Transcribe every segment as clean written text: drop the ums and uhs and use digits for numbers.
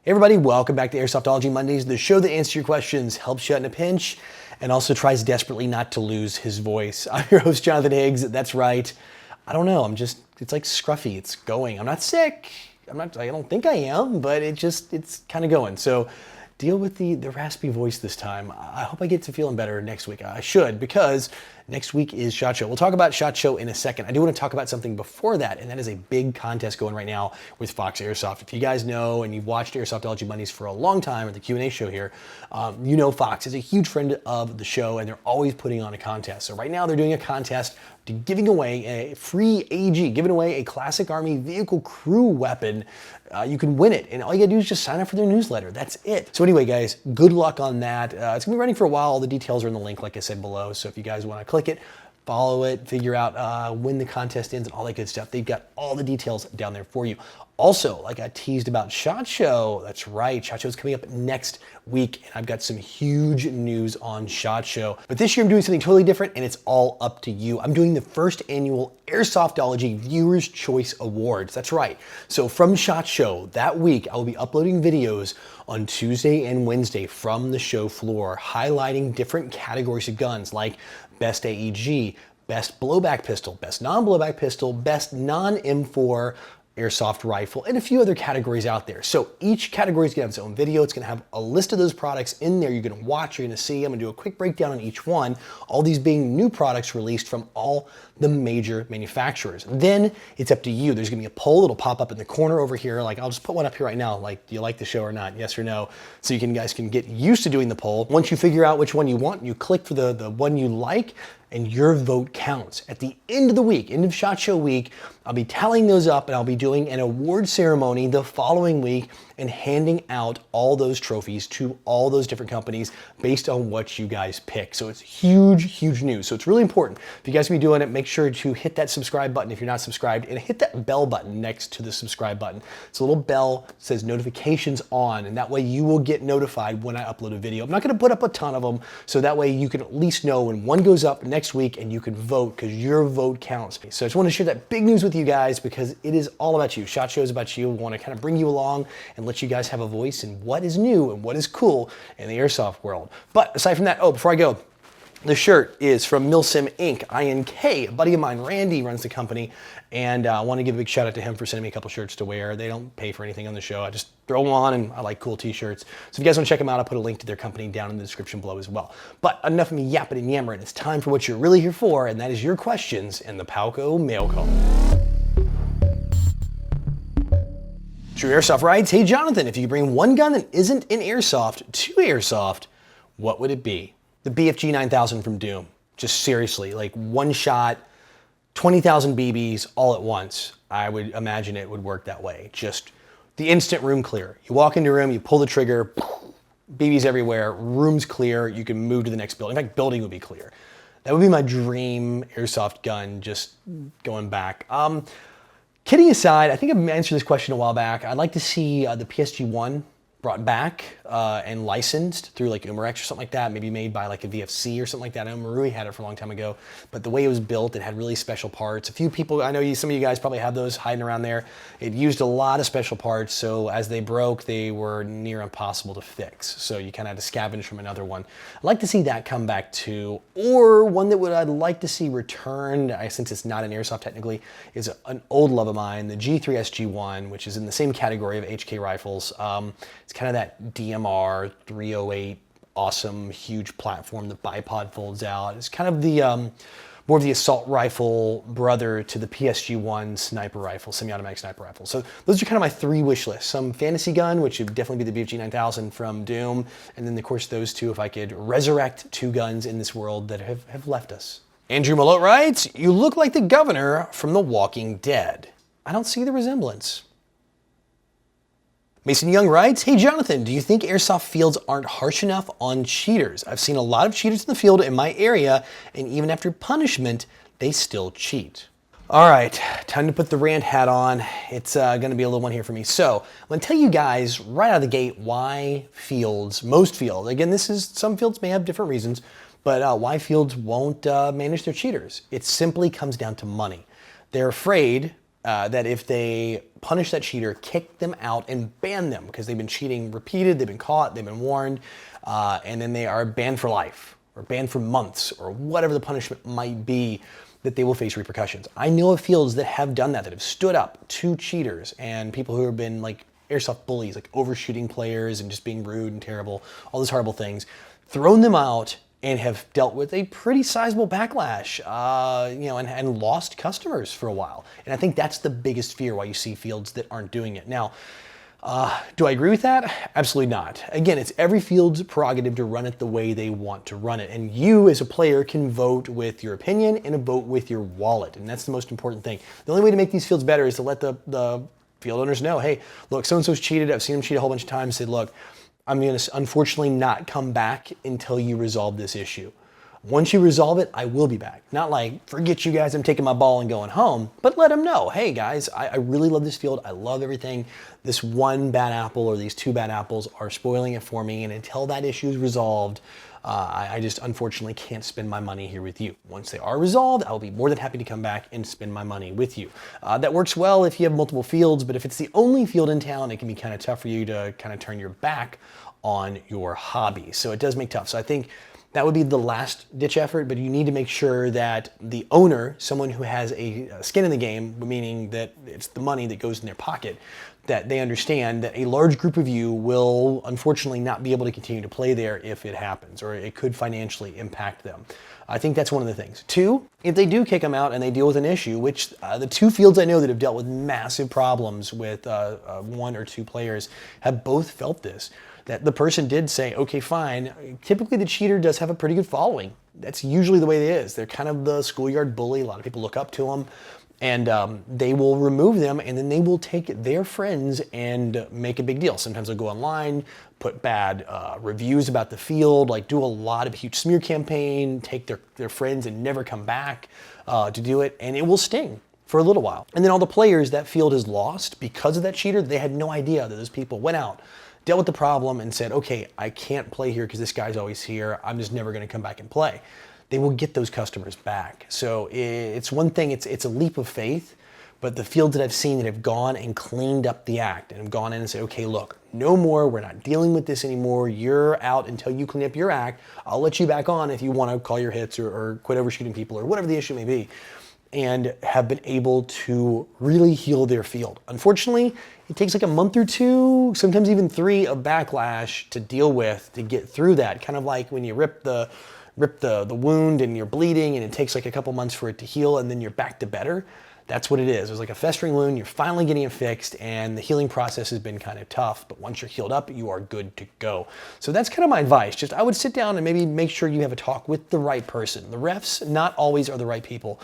Hey everybody, welcome back to Airsoftology Mondays, the show that answers your questions, helps you out in a pinch, and also tries desperately not to lose his voice. I'm your host, Jonathan Higgs. That's right. I don't know, it's like scruffy, it's going. I'm not sick. I don't think I am, but it's kind of going. So deal with the raspy voice this time. I hope I get to feeling better next week. I should, because next week is SHOT Show. We'll talk about SHOT Show in a second. I do want to talk about something before that, and that is a big contest going right now with Fox Airsoft. If you guys know and you've watched Airsoftology Mondays for a long time, or the Q&A show here, you know Fox is a huge friend of the show, and they're always putting on a contest. So right now they're doing a contest to giving away a free AG, giving away a Classic Army Vehicle Crew weapon. You can win it, and all you gotta do is just sign up for their newsletter. That's it. So anyway, guys, good luck on that. It's gonna be running for a while. All the details are in the link, like I said below. So if you guys wanna click it, follow it, figure out when the contest ends and all that good stuff. They've got all the details down there for you. Also, like I teased about SHOT Show, that's right, SHOT Show is coming up next week, and I've got some huge news on SHOT Show. But this year I'm doing something totally different, and it's all up to you. I'm doing the first annual Airsoftology Viewers' Choice Awards. That's right. So from SHOT Show, that week, I will be uploading videos on Tuesday and Wednesday from the show floor, highlighting different categories of guns, like Best AEG, Best Blowback Pistol, Best Non-Blowback Pistol, Best Non-M4 Airsoft rifle, and a few other categories out there. So each category is gonna have its own video. It's gonna have a list of those products in there. You're gonna watch, you're gonna see. I'm gonna do a quick breakdown on each one, all these being new products released from all the major manufacturers. Then it's up to you. There's gonna be a poll that'll pop up in the corner over here. Like, I'll just put one up here right now. Like, do you like the show or not? Yes or no. So you guys can get used to doing the poll. Once you figure out which one you want, you click for the one you like, and your vote counts. At the end of the week, end of SHOT Show week, I'll be tallying those up, and I'll be doing an award ceremony the following week and handing out all those trophies to all those different companies based on what you guys pick. So it's huge, huge news. So it's really important. If you guys will be doing it, make sure to hit that subscribe button if you're not subscribed, and hit that bell button next to the subscribe button. It's a little bell that says notifications on, and that way you will get notified when I upload a video. I'm not gonna put up a ton of them, so that way you can at least know when one goes up next week, and you can vote, because your vote counts. So I just want to share that big news with you guys, because it is all about you. SHOT Show is about you. We want to kind of bring you along and let you guys have a voice in what is new and what is cool in the airsoft world. But aside from that, before I go, the shirt is from Milsim Inc., INK. A buddy of mine, Randy, runs the company, and I want to give a big shout out to him for sending me a couple shirts to wear. They don't pay for anything on the show. I just throw them on, and I like cool t-shirts. So if you guys want to check them out, I'll put a link to their company down in the description below as well. But enough of me yapping and yammering. It's time for what you're really here for, and that is your questions and the Palco mail call. True Airsoft writes, hey Jonathan, if you could bring one gun that isn't in Airsoft to Airsoft, what would it be? The BFG 9000 from Doom. Just seriously, like one shot, 20,000 BBs all at once. I would imagine it would work that way. Just the instant room clear. You walk into a room, you pull the trigger, BBs everywhere, room's clear, you can move to the next building. In fact, building would be clear. That would be my dream Airsoft gun, just going back. Kidding aside, I think I've answered this question a while back. I'd like to see the PSG-1 brought back and licensed through like Umarex or something like that, maybe made by like a VFC or something like that. I know Marui had it for a long time ago, but the way it was built, it had really special parts. A few people, I know some of you guys probably have those hiding around there. It used a lot of special parts, so as they broke, they were near impossible to fix. So you kind of had to scavenge from another one. I'd like to see that come back too, or one that I'd like to see returned, since it's not an Airsoft technically, is an old love of mine, the G3 SG1, which is in the same category of HK rifles. It's kind of that DMR 308, awesome, huge platform. The bipod folds out. It's kind of the more of the assault rifle brother to the PSG-1 sniper rifle, semi-automatic sniper rifle. So those are kind of my three wish lists. Some fantasy gun, which would definitely be the BFG 9000 from Doom, and then of course those two, if I could resurrect two guns in this world that have left us. Andrew Malott writes, you look like the governor from The Walking Dead. I don't see the resemblance. Mason Young writes, hey Jonathan, do you think airsoft fields aren't harsh enough on cheaters? I've seen a lot of cheaters in the field in my area, and even after punishment, they still cheat. All right, time to put the rant hat on. It's gonna be a little one here for me. So I'm gonna tell you guys right out of the gate why fields, most fields, again, some fields may have different reasons, but why fields won't manage their cheaters. It simply comes down to money. They're afraid that if they punish that cheater, kick them out, and ban them because they've been cheating repeated, they've been caught, they've been warned, and then they are banned for life or banned for months or whatever the punishment might be, that they will face repercussions. I know of fields that have done that have stood up to cheaters and people who have been like airsoft bullies, like overshooting players and just being rude and terrible, all these horrible things, thrown them out and have dealt with a pretty sizable backlash, and lost customers for a while. And I think that's the biggest fear why you see fields that aren't doing it. Now, do I agree with that? Absolutely not. Again, it's every field's prerogative to run it the way they want to run it. And you as a player can vote with your opinion and vote with your wallet. And that's the most important thing. The only way to make these fields better is to let the field owners know, hey, look, so-and-so's cheated. I've seen him cheat a whole bunch of times. Say, look, I'm going to unfortunately not come back until you resolve this issue. Once you resolve it, I will be back. Not like, forget you guys, I'm taking my ball and going home, but let them know, hey guys, I really love this field. I love everything. This one bad apple or these two bad apples are spoiling it for me. And until that issue is resolved, I just unfortunately can't spend my money here with you. Once they are resolved, I'll be more than happy to come back and spend my money with you. That works well if you have multiple fields, but if it's the only field in town, it can be kind of tough for you to kind of turn your back on your hobby. So it does make tough. So I think that would be the last ditch effort, but you need to make sure that the owner, someone who has a skin in the game, meaning that it's the money that goes in their pocket, that they understand that a large group of you will unfortunately not be able to continue to play there if it happens, or it could financially impact them. I think that's one of the things. Two, if they do kick them out and they deal with an issue, which the two fields I know that have dealt with massive problems with one or two players have both felt this, that the person did say, okay, fine. Typically the cheater does have a pretty good following. That's usually the way it is. They're kind of the schoolyard bully. A lot of people look up to them, and they will remove them, and then they will take their friends and make a big deal. Sometimes they'll go online, put bad reviews about the field, like do a lot of huge smear campaign, take their friends and never come back to do it, and it will sting for a little while. And then all the players that field has lost because of that cheater, they had no idea that those people went out, dealt with the problem and said, okay, I can't play here because this guy's always here. I'm just never going to come back and play. They will get those customers back. So it's one thing, it's a leap of faith, but the fields that I've seen that have gone and cleaned up the act and have gone in and said, okay, look, no more, we're not dealing with this anymore. You're out until you clean up your act. I'll let you back on if you want to call your hits or quit overshooting people or whatever the issue may be, and have been able to really heal their field. Unfortunately, it takes like a month or two, sometimes even 3 of backlash to deal with to get through that. Kind of like when you rip the wound and you're bleeding and it takes like a couple months for it to heal and then you're back to better. That's what it is. It's like a festering wound, you're finally getting it fixed, and the healing process has been kind of tough, but once you're healed up, you are good to go. So that's kind of my advice. Just I would sit down and maybe make sure you have a talk with the right person. The refs not always are the right people.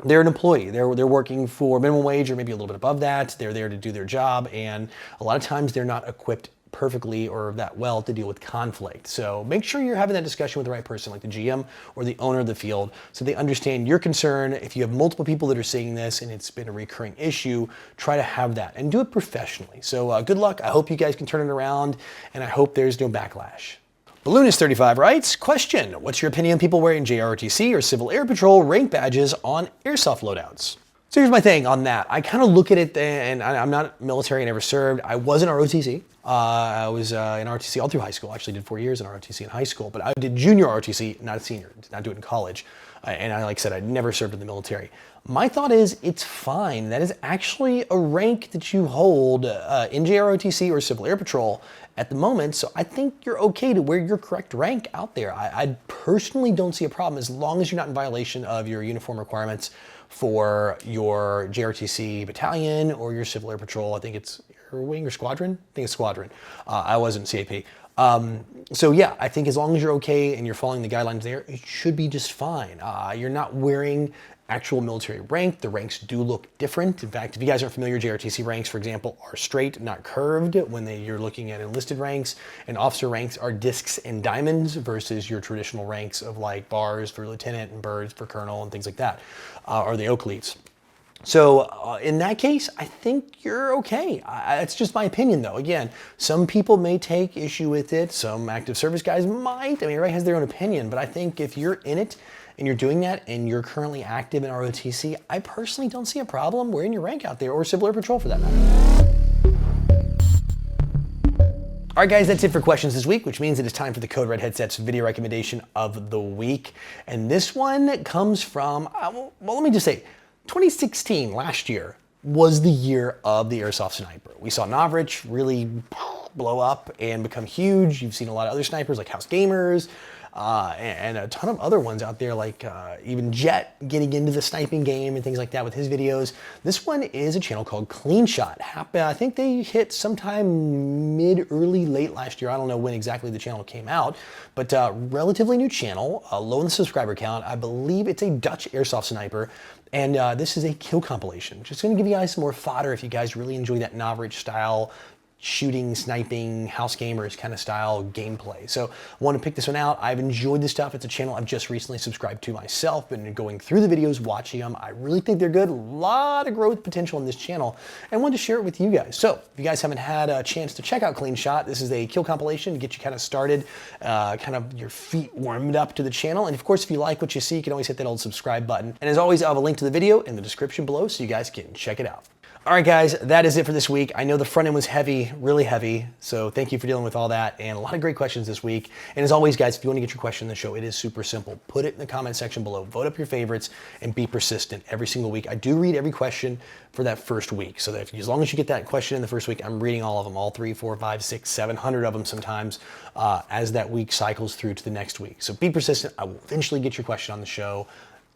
They're an employee. They're working for minimum wage or maybe a little bit above that. They're there to do their job, and a lot of times they're not equipped perfectly or that well to deal with conflict. So make sure you're having that discussion with the right person, like the GM or the owner of the field, so they understand your concern. If you have multiple people that are seeing this and it's been a recurring issue, try to have that and do it professionally. So good luck. I hope you guys can turn it around, and I hope there's no backlash. Balloonist35 writes, question, what's your opinion on people wearing JROTC or Civil Air Patrol rank badges on airsoft loadouts? So here's my thing on that. I kind of look at it, and I'm not military, I never served. I was in ROTC. I was in ROTC all through high school. I actually did 4 years in ROTC in high school, but I did junior ROTC, not a senior, did not do it in college. And like I said, I never served in the military. My thought is it's fine. That is actually a rank that you hold in JROTC or Civil Air Patrol at the moment. So I think you're okay to wear your correct rank out there. I personally don't see a problem as long as you're not in violation of your uniform requirements for your JROTC battalion or your Civil Air Patrol. I think it's your wing or squadron. I think it's squadron. I wasn't CAP. So yeah, I think as long as you're okay and you're following the guidelines there, it should be just fine. You're not wearing actual military rank. The ranks do look different. In fact, if you guys aren't familiar, JROTC ranks, for example, are straight, not curved when you're looking at enlisted ranks, and officer ranks are discs and diamonds versus your traditional ranks of like bars for lieutenant and birds for colonel and things like that, or the oak leaves. So in that case, I think you're okay. It's just my opinion though. Again, some people may take issue with it. Some active service guys might. I mean, everybody has their own opinion, but I think if you're in it and you're doing that and you're currently active in ROTC, I personally don't see a problem wearing your rank out there, or Civil Air Patrol for that matter. All right, guys, that's it for questions this week, which means it is time for the Code Red Headsets video recommendation of the week. And this one comes from, well, let me just say, 2016, last year, was the year of the Airsoft Sniper. We saw Novrich really blow up and become huge. You've seen a lot of other snipers like House Gamers, and a ton of other ones out there, like even Jet getting into the sniping game and things like that with his videos. This one is a channel called Clean Shot. I think they hit sometime early, late last year. I don't know when exactly the channel came out, but relatively new channel, low in the subscriber count. I believe it's a Dutch Airsoft Sniper. And this is a kill compilation. Just gonna give you guys some more fodder if you guys really enjoy that Novrich style shooting, sniping, House Gamers kind of style gameplay. So I want to pick this one out. I've enjoyed this stuff. It's a channel I've just recently subscribed to myself, been going through the videos, watching them. I really think they're good. A lot of growth potential in this channel, and I wanted to share it with you guys. So if you guys haven't had a chance to check out Clean Shot, this is a kill compilation to get you kind of started, kind of your feet warmed up to the channel. And of course, if you like what you see, you can always hit that old subscribe button. And as always, I'll have a link to the video in the description below so you guys can check it out. All right, guys, that is it for this week. I know the front end was heavy, really heavy, so thank you for dealing with all that, and a lot of great questions this week. And as always, guys, if you want to get your question in the show, it is super simple. Put it in the comment section below, vote up your favorites, and be persistent every single week. I do read every question for that first week, so that as long as you get that question in the first week, I'm reading all of them, all 3, 4, 5, 6, 700 of them sometimes, as that week cycles through to the next week. So be persistent. I will eventually get your question on the show.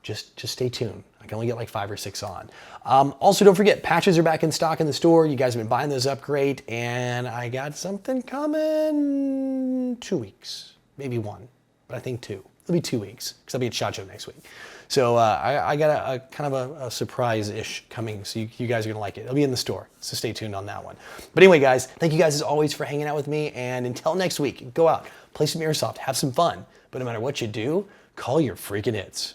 Just stay tuned. I can only get like 5 or 6 on. Also, don't forget, patches are back in stock in the store. You guys have been buying those up great, and I got something coming 2 weeks, maybe 1, but I think 2. It'll be 2 weeks because I'll be at SHOT Show next week. So I got a kind of a surprise-ish coming, so you guys are gonna like it. It'll be in the store, so stay tuned on that one. But anyway, guys, thank you guys as always for hanging out with me, and until next week, go out, play some Airsoft, have some fun, but no matter what you do, call your freaking hits.